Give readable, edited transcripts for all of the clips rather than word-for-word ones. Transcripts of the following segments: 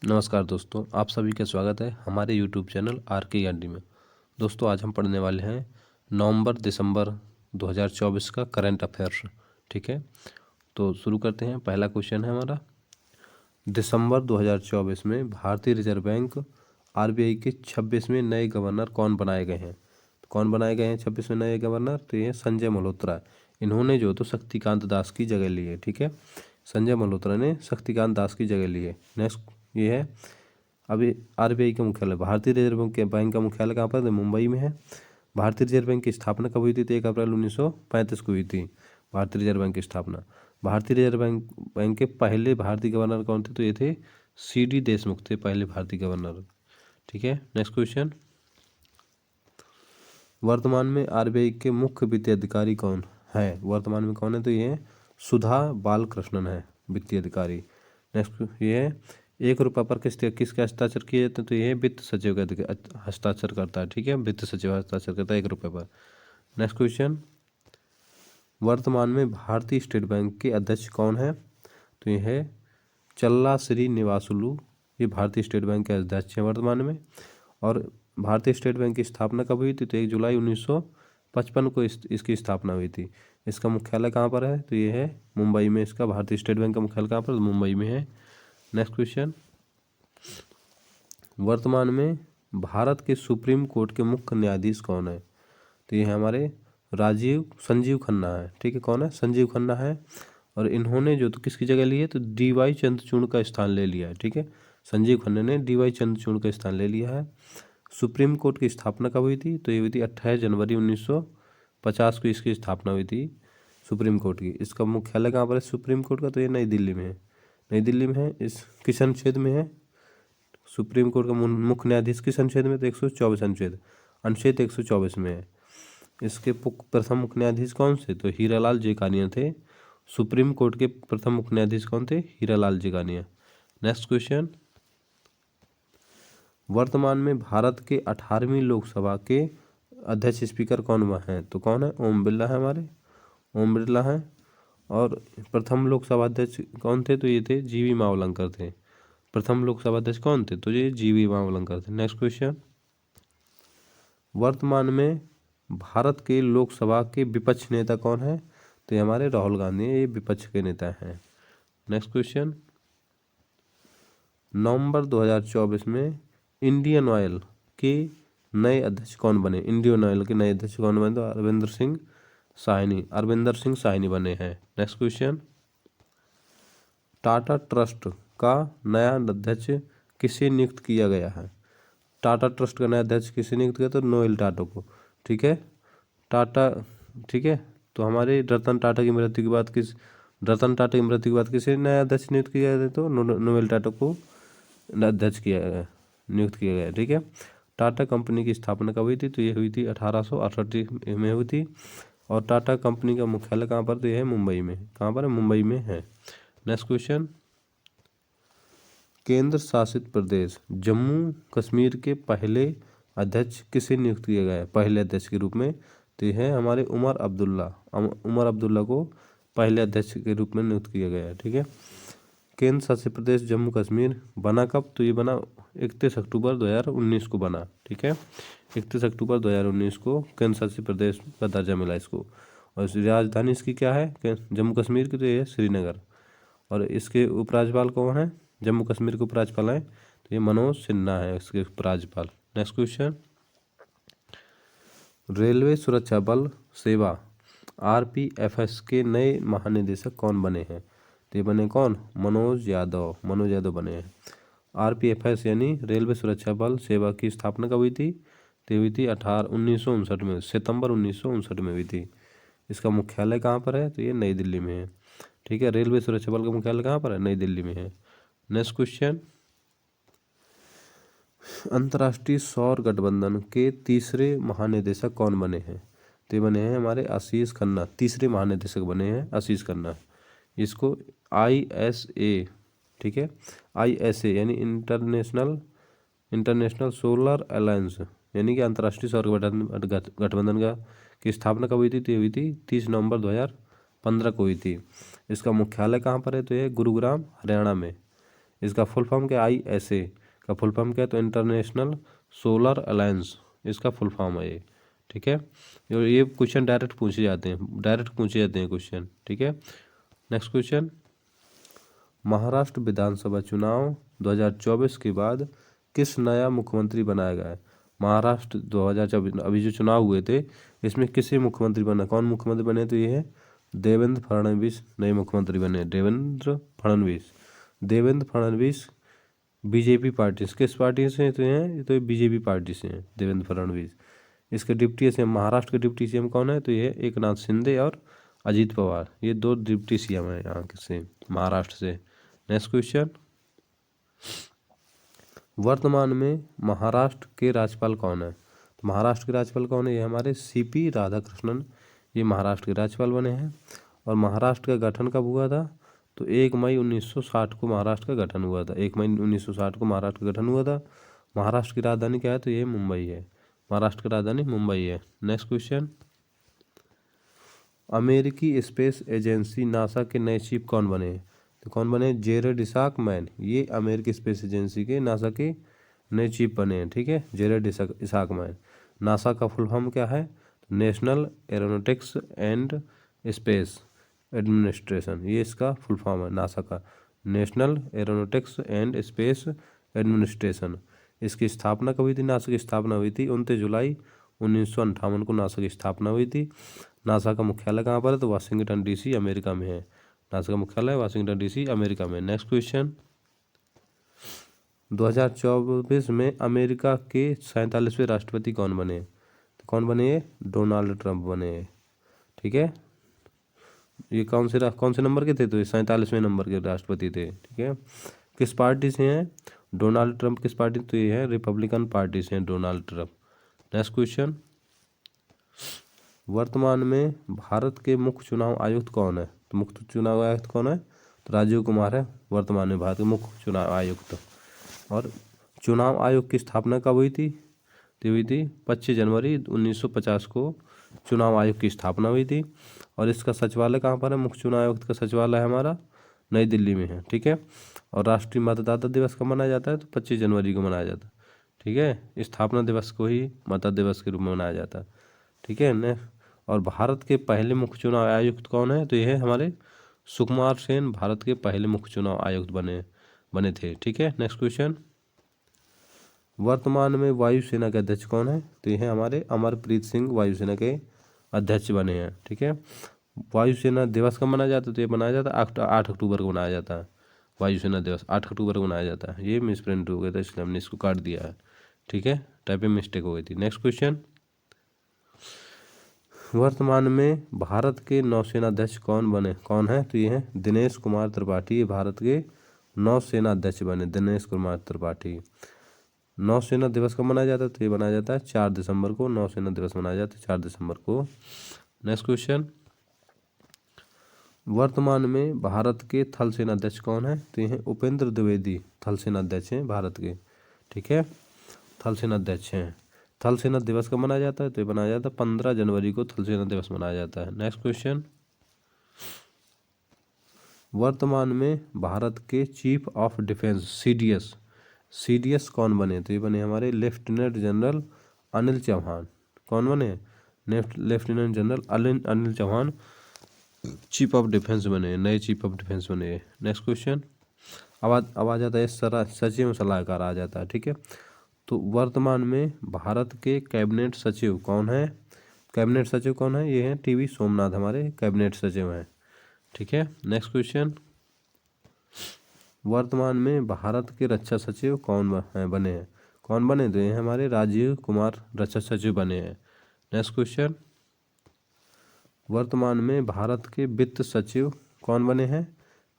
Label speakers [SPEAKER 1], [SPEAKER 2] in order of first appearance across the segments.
[SPEAKER 1] नमस्कार दोस्तों, आप सभी का स्वागत है हमारे YouTube चैनल आर के गांधी में। दोस्तों, आज हम पढ़ने वाले हैं नवंबर दिसंबर 2024 का करंट अफेयर्स। ठीक है, तो शुरू करते हैं। पहला क्वेश्चन है हमारा, दिसंबर 2024 में भारतीय रिजर्व बैंक आरबीआई के 26वें नए गवर्नर कौन बनाए गए हैं? तो कौन बनाए गए हैं 26वें नए गवर्नर? तो ये संजय मल्होत्रा। इन्होंने जो तो शक्तिकांत दास की जगह ली है। ठीक है, संजय मल्होत्रा ने शक्तिकांत दास की जगह ली है। नेक्स्ट ये है, अभी आरबीआई का मुख्यालय, भारतीय रिजर्व बैंक का मुख्यालय कहाँ पर है? मुंबई में है। भारतीय रिजर्व बैंक की स्थापना कब हुई थी? तो 1 अप्रैल 1935 को हुई थी भारतीय रिजर्व बैंक की स्थापना। भारतीय रिजर्व बैंक के पहले भारतीय गवर्नर कौन थे? तो ये थे सीडी देशमुख थे पहले भारतीय गवर्नर। ठीक है, नेक्स्ट क्वेश्चन, वर्तमान में आरबीआई के मुख्य वित्तीय अधिकारी कौन है? वर्तमान में कौन है? तो ये है सुधा बालकृष्णन है वित्तीय अधिकारी। नेक्स्ट ये है, 1 रुपये पर किसके हस्ताक्षर किए जाते हैं? तो ये है वित्त सचिव का हस्ताक्षर करता है। ठीक है, वित्त सचिव हस्ताक्षर करता है 1 रुपये पर। नेक्स्ट क्वेश्चन, वर्तमान में भारतीय स्टेट बैंक के अध्यक्ष कौन है? तो ये है चल्ला श्रीनिवासुलु। ये भारतीय स्टेट बैंक के अध्यक्ष हैं वर्तमान में। और भारतीय स्टेट बैंक की स्थापना कब हुई थी? तो 1 जुलाई 1955 को इसकी स्थापना हुई थी। इसका मुख्यालय कहाँ पर है? तो ये है मुंबई में। इसका भारतीय स्टेट बैंक का मुख्यालय कहाँ पर? मुंबई में है। नेक्स्ट क्वेश्चन, वर्तमान में भारत के सुप्रीम कोर्ट के मुख्य न्यायाधीश कौन है? तो ये है हमारे संजीव खन्ना है। ठीक है, कौन है? संजीव खन्ना है। और इन्होंने जो तो किसकी जगह ली है? तो डीवाई चंद्रचूड़ का स्थान ले लिया है। ठीक है, संजीव खन्ना ने डीवाई चंद्रचूड़ का स्थान ले लिया है। सुप्रीम कोर्ट की स्थापना कब हुई थी? तो ये हुई थी 28 जनवरी 1950 को इसकी स्थापना हुई थी सुप्रीम कोर्ट की। इसका मुख्यालय कहाँ पर है सुप्रीम कोर्ट का? तो ये नई दिल्ली में है। नई दिल्ली में है, इस किस अनुच्छेद में है सुप्रीम कोर्ट का मुख्य न्यायाधीश? किस अनुच्छेद में? तो 124 अनुच्छेद 124 में है। इसके प्रथम मुख्य न्यायाधीश कौन से? तो हीरालाल जेकानिया थे। सुप्रीम कोर्ट के प्रथम मुख्य न्यायाधीश कौन थे? हीरालाल जेकानिया। नेक्स्ट क्वेश्चन, वर्तमान में भारत के 18वीं लोकसभा के अध्यक्ष स्पीकर कौन हैं? तो कौन है? ओम बिरला है हमारे, ओम बिरला है। और प्रथम लोकसभा अध्यक्ष कौन थे? तो ये थे जीवी मावलंकर थे। प्रथम लोकसभा अध्यक्ष कौन थे? तो ये जीवी मावलंकर थे। नेक्स्ट क्वेश्चन, वर्तमान में भारत के लोकसभा के विपक्ष नेता कौन है? तो ये हमारे राहुल गांधी, ये विपक्ष के नेता हैं। नेक्स्ट क्वेश्चन, नवंबर 2024 में इंडियन ऑयल के नए अध्यक्ष कौन बने? इंडियन ऑयल के नए अध्यक्ष कौन बने? तो अरविंदर सिंह साहनी बने हैं। नेक्स्ट क्वेश्चन, टाटा ट्रस्ट का नया अध्यक्ष किसे नियुक्त किया गया है? टाटा ट्रस्ट का नया अध्यक्ष किसे नियुक्त किया? तो नोएल टाटा को। ठीक है, टाटा। ठीक है, तो हमारे रतन टाटा की मृत्यु के बाद किसे नया अध्यक्ष नियुक्त किया गया? तो नोएल टाटा को अध्यक्ष नियुक्त किया गया। ठीक है, टाटा कंपनी की स्थापना कब हुई थी? तो ये हुई थी 1868 में हुई थी। और टाटा कंपनी का मुख्यालय कहाँ पर? तो ये है मुंबई में। कहाँ पर है? मुंबई में है। नेक्स्ट क्वेश्चन, केंद्र शासित प्रदेश जम्मू कश्मीर के पहले अध्यक्ष किसे नियुक्त किया गया है पहले अध्यक्ष के रूप में? तो ये है हमारे उमर अब्दुल्ला को पहले अध्यक्ष के रूप में नियुक्त किया गया है। ठीक है, केंद्र शासित प्रदेश जम्मू कश्मीर बना कब? तो ये बना 31 अक्टूबर 2019 को बना। ठीक है, 31 अक्टूबर 2019 को केंद्र शासित प्रदेश का दर्जा मिला इसको। और राजधानी इसकी क्या है जम्मू कश्मीर की? तो ये है श्रीनगर। और इसके उपराज्यपाल कौन है? जम्मू कश्मीर के उपराज्यपाल हैं तो ये मनोज सिन्हा है इसके उपराज्यपाल। नेक्स्ट क्वेश्चन, रेलवे सुरक्षा बल सेवा आरपीएफएस के नए महानिदेशक कौन बने हैं? तो ये बने कौन? मनोज यादव बने हैं। आरपीएफएस यानी रेलवे सुरक्षा बल सेवा की स्थापना कब हुई थी? तो हुई थी 1959 में, सितंबर 1959 में हुई थी। इसका मुख्यालय कहाँ पर है? तो ये नई दिल्ली में है। ठीक है, रेलवे सुरक्षा बल का मुख्यालय कहाँ पर है? नई दिल्ली में है। नेक्स्ट क्वेश्चन, अंतर्राष्ट्रीय सौर गठबंधन के तीसरे महानिदेशक कौन बने हैं? तो ये बने हैं हमारे आशीष खन्ना। तीसरे महानिदेशक बने हैं आशीष खन्ना। इसको ISA, ठीक है, ISA यानी इंटरनेशनल सोलर अलायंस यानी कि अंतर्राष्ट्रीय सौर गठबंधन की स्थापना कब हुई थी? तो हुई थी 30 नवंबर 2015 को हुई थी। इसका मुख्यालय कहाँ पर है? तो ये गुरुग्राम हरियाणा में। इसका फुल फॉर्म क्या, ISA का फुल फॉर्म क्या है, तो इंटरनेशनल सोलर अलायंस इसका फुल फॉर्म है ये, ठीक है। ये क्वेश्चन डायरेक्ट पूछे जाते हैं क्वेश्चन, ठीक है। नेक्स्ट क्वेश्चन, महाराष्ट्र विधानसभा चुनाव 2024 के बाद किस नया मुख्यमंत्री बनाया गया है। महाराष्ट्र 2024 अभी जो चुनाव हुए थे इसमें किसे मुख्यमंत्री बना, कौन मुख्यमंत्री बने, तो ये है देवेंद्र फडणवीस नए मुख्यमंत्री बने। देवेंद्र फडणवीस बीजेपी पार्टी से, किस पार्टी से तो हैं, तो ये बीजेपी पार्टी से हैं देवेंद्र फडणवीस। इसके डिप्टी सीएम, महाराष्ट्र के डिप्टी सीएम कौन है, तो ये है एकनाथ शिंदे और अजीत पवार, ये दो डिप्टी सीएम हैं यहाँ से महाराष्ट्र से। नेक्स्ट क्वेश्चन, वर्तमान में महाराष्ट्र के राज्यपाल कौन है, तो महाराष्ट्र के राज्यपाल कौन है, ये हमारे CP राधाकृष्णन, ये महाराष्ट्र के राज्यपाल बने हैं। और महाराष्ट्र का गठन कब हुआ था, तो 1 मई 1960 को महाराष्ट्र का गठन हुआ था। 1 मई 1960 को महाराष्ट्र का गठन हुआ था। महाराष्ट्र की राजधानी क्या है, तो ये मुंबई है, महाराष्ट्र की राजधानी मुंबई है। नेक्स्ट क्वेश्चन, अमेरिकी स्पेस एजेंसी नासा के नए चीफ कौन बने, तो कौन बने, जेरेड इसाकमैन, ये अमेरिकी स्पेस एजेंसी के नासा के नए चीफ बने हैं, ठीक है, जेरेड इसाकमैन। नासा का फुल फॉर्म क्या है, national aeronautics and space administration, ये इसका फुल फॉर्म है नासा का, national aeronautics and space administration. इसकी स्थापना कब हुई थी, नासा की स्थापना हुई थी 29 जुलाई 1958 को नासा की स्थापना हुई थी। नासा का मुख्यालय कहाँ पर है, तो वाशिंगटन DC अमेरिका में है। नासा का मुख्यालय वाशिंगटन DC अमेरिका में। नेक्स्ट क्वेश्चन, 2024 में अमेरिका के 47वें राष्ट्रपति कौन बने, तो कौन बने, डोनाल्ड ट्रंप बने, ठीक है। ये कौन से नंबर के थे, तो ये 47वें नंबर के राष्ट्रपति थे, ठीक है। किस पार्टी से हैं डोनाल्ड ट्रंप, किस पार्टी, तो ये है रिपब्लिकन पार्टी से हैं डोनाल्ड ट्रंप। नेक्स्ट क्वेश्चन, वर्तमान में भारत के मुख्य चुनाव आयुक्त कौन है, तो मुख्य चुनाव आयुक्त कौन है, तो राजीव कुमार है वर्तमान में भारत के मुख्य चुनाव आयुक्त। और चुनाव आयोग की स्थापना कब हुई थी, तो हुई थी 25 जनवरी 1950 को चुनाव आयोग की स्थापना हुई थी। और इसका सचिवालय कहाँ पर है, मुख्य चुनाव आयुक्त का सचिवालय हमारा नई दिल्ली में है, ठीक है। और राष्ट्रीय मतदाता दिवस कब मनाया जाता है, तो 25 जनवरी को मनाया जाता है, ठीक है। स्थापना दिवस को ही मतदाता दिवस के रूप में मनाया जाता है, ठीक है न। और भारत के पहले मुख्य चुनाव आयुक्त कौन है, तो ये है हमारे सुकुमार सेन, भारत के पहले मुख्य चुनाव आयुक्त बने थे, ठीक है। नेक्स्ट क्वेश्चन, वर्तमान में वायुसेना के अध्यक्ष कौन है, तो ये है हमारे अमरप्रीत सिंह वायुसेना के अध्यक्ष बने हैं, ठीक है। वायुसेना दिवस कब मनाया जाता है, तो ये मनाया जाता है 8 अक्टूबर को मनाया जाता है। वायुसेना दिवस 8 अक्टूबर को मनाया जाता है। ये मिसप्रिंट हो गया था इसलिए हमने इसको काट दिया है, ठीक है, टाइपिंग मिस्टेक हो गई थी। नेक्स्ट क्वेश्चन, वर्तमान में भारत के नौसेना अध्यक्ष कौन है, तो ये है दिनेश कुमार त्रिपाठी, ये भारत के नौसेना अध्यक्ष बने दिनेश कुमार त्रिपाठी। नौसेना दिवस कब मनाया जाता है, तो ये मनाया जाता है 4 दिसंबर को, नौसेना दिवस मनाया जाता है 4 दिसंबर को। नेक्स्ट क्वेश्चन, वर्तमान में भारत के थल सेना अध्यक्ष कौन है, तो ये है उपेंद्र द्विवेदी, थल सेना अध्यक्ष हैं भारत के, ठीक है, थल सेना अध्यक्ष हैं। थल सेना दिवस कब मनाया जाता है, तो ये मनाया जाता है 15 जनवरी को थल सेना दिवस मनाया जाता है। नेक्स्ट क्वेश्चन, वर्तमान में भारत के चीफ ऑफ डिफेंस CDS कौन बने, तो ये बने हमारे लेफ्टिनेंट जनरल अनिल चौहान। कौन बने, lieutenant general Anil Chauhan chief of defence बने, नए चीफ ऑफ डिफेंस बने। नेक्स्ट क्वेश्चन, अब आ जाता है सचिव सलाहकार आ जाता है, ठीक है। तो वर्तमान में भारत के कैबिनेट सचिव कौन है, ये हैं TV सोमनाथ, हमारे कैबिनेट सचिव हैं, ठीक है। नेक्स्ट क्वेश्चन, वर्तमान में भारत के रक्षा सचिव बने हैं, तो ये हमारे राजीव कुमार रक्षा सचिव बने हैं। नेक्स्ट क्वेश्चन, वर्तमान में भारत के वित्त सचिव कौन बने हैं,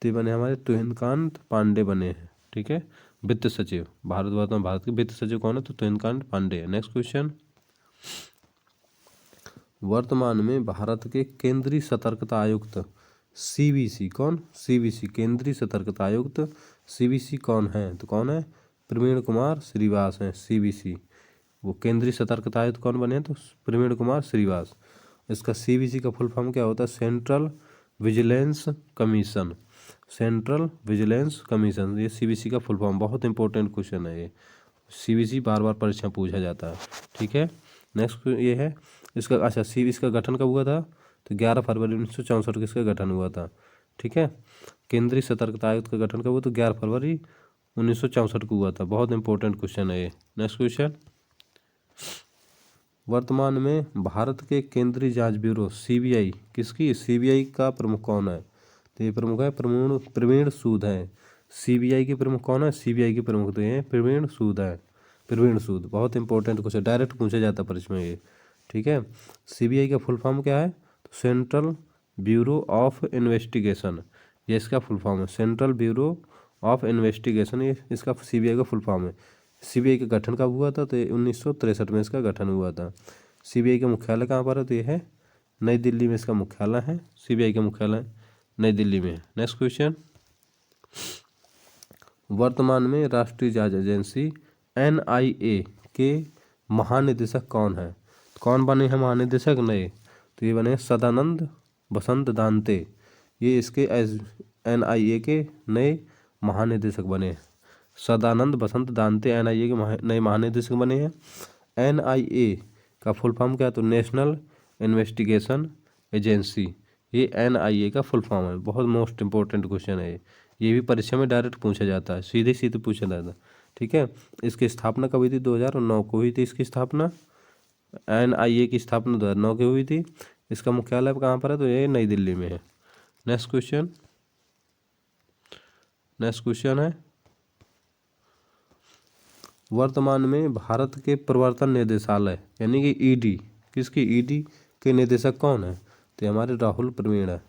[SPEAKER 1] तो ये बने हमारे तुहिनकांत पांडे बने हैं, ठीक है। वित्त सचिव वर्तमान भारत के वित्त सचिव कौन है, तो तुहिनकांत पांडे है। नेक्स्ट क्वेश्चन, वर्तमान में भारत के केंद्रीय सतर्कता आयुक्त CBC केंद्रीय सतर्कता आयुक्त CBC कौन है, तो कौन है, प्रवीण कुमार श्रीवास हैं CBC, वो केंद्रीय सतर्कता आयुक्त कौन बने हैं, तो प्रवीण कुमार श्रीवास। इसका CBC का फुल फॉर्म क्या होता है, central vigilance commission, central vigilance commission, ये सीवीसी का फुल फॉर्म, बहुत इंपॉर्टेंट क्वेश्चन है ये, सीवीसी बार बार परीक्षा में पूछा जाता है। ठीक है, नेक्स्ट ये है इसका, अच्छा इसका गठन कब हुआ था, तो 11 फरवरी 1964 को इसका गठन हुआ था। ठीक है, केंद्रीय सतर्कता आयुक्त का गठन कब हुआ, तो 11 फरवरी 1964 को हुआ था। बहुत इंपॉर्टेंट क्वेश्चन है ये। नेक्स्ट क्वेश्चन, वर्तमान में भारत के केंद्रीय जांच ब्यूरो सीबीआई किसकी, सीबीआई का प्रमुख कौन है, तो ये प्रमुख है प्रवीण सूद है। सीबीआई के प्रमुख कौन है, सीबीआई के प्रमुख तो ये प्रवीण सूद है, प्रवीण सूद। बहुत इंपॉर्टेंट क्वेश्चन, डायरेक्ट पूछा जाता है परीक्षा में ये। ठीक है, सीबीआई का फुल फॉर्म क्या है, तो सेंट्रल ब्यूरो ऑफ इन्वेस्टिगेशन, ये इसका फुल फॉर्म है, सेंट्रल ब्यूरो ऑफ इन्वेस्टिगेशन, ये इसका सीबीआई का फुल फॉर्म है। सीबीआई का गठन कब हुआ था, तो 1963 में इसका गठन हुआ था। सीबीआई का मुख्यालय कहाँ पर है, तो ये है नई दिल्ली में इसका मुख्यालय है। सीबीआई का मुख्यालय नई दिल्ली में है। नेक्स्ट क्वेश्चन, वर्तमान में राष्ट्रीय जांच एजेंसी एनआईए के महानिदेशक कौन है, कौन बने हैं महानिदेशक नए, तो ये बने सदानंद बसंत दांते, ये इसके एनआईए के नए महानिदेशक बने। सदानंद बसंत दांते एनआईए के नए महानिदेशक बने हैं। एनआईए का फुल फॉर्म क्या है, तो नेशनल इन्वेस्टिगेशन एजेंसी, ये एनआईए का फुल फॉर्म है। बहुत मोस्ट इंपॉर्टेंट क्वेश्चन है ये भी परीक्षा में डायरेक्ट पूछा जाता है, सीधे सीधे पूछा जाता है। ठीक है, इसकी स्थापना कब हुई थी, 2009 को हुई थी इसकी स्थापना। एनआईए की स्थापना 2009 की हुई थी। इसका मुख्यालय कहाँ पर है, तो ये नई दिल्ली में है। नेक्स्ट क्वेश्चन है, वर्तमान में भारत के प्रवर्तन निदेशालय यानी कि ईडी, किसकी, ईडी के निदेशक कौन है, तो हमारे राहुल प्रवीण है।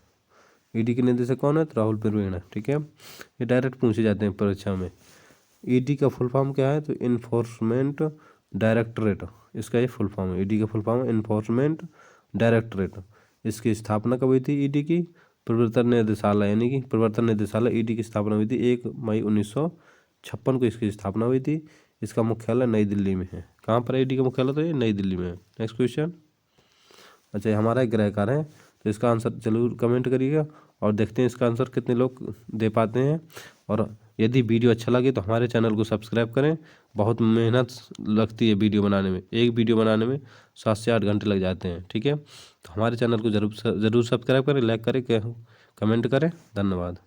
[SPEAKER 1] ईडी के निदेशक कौन है, तो राहुल प्रवीण है। ठीक है, ये डायरेक्ट पूछे जाते हैं परीक्षा में। ईडी का फुल फॉर्म क्या है, तो इन्फोर्समेंट डायरेक्टरेट, इसका ये फुल फॉर्म है। ईडी का फुल फॉर्म है इन्फोर्समेंट डायरेक्टरेट। इसकी स्थापना कब हुई थी ईडी की, प्रवर्तन निदेशालय यानी कि प्रवर्तन निदेशालय ईडी की स्थापना हुई थी 1 मई 1956 को इसकी स्थापना हुई थी। इसका मुख्यालय नई दिल्ली में है। कहाँ पर है ईडी का मुख्यालय, तो ये नई दिल्ली में है। नेक्स्ट क्वेश्चन, अच्छा हमारा एक ग्रह कार्य है, तो इसका आंसर जरूर कमेंट करिएगा और देखते हैं इसका आंसर कितने लोग दे पाते हैं। और यदि वीडियो अच्छा लगे तो हमारे चैनल को सब्सक्राइब करें। बहुत मेहनत लगती है वीडियो बनाने में, एक वीडियो बनाने में 7 से 8 घंटे लग जाते हैं। ठीक है, तो हमारे चैनल को जरूर सब्सक्राइब करें, लाइक करें, कमेंट करें। धन्यवाद।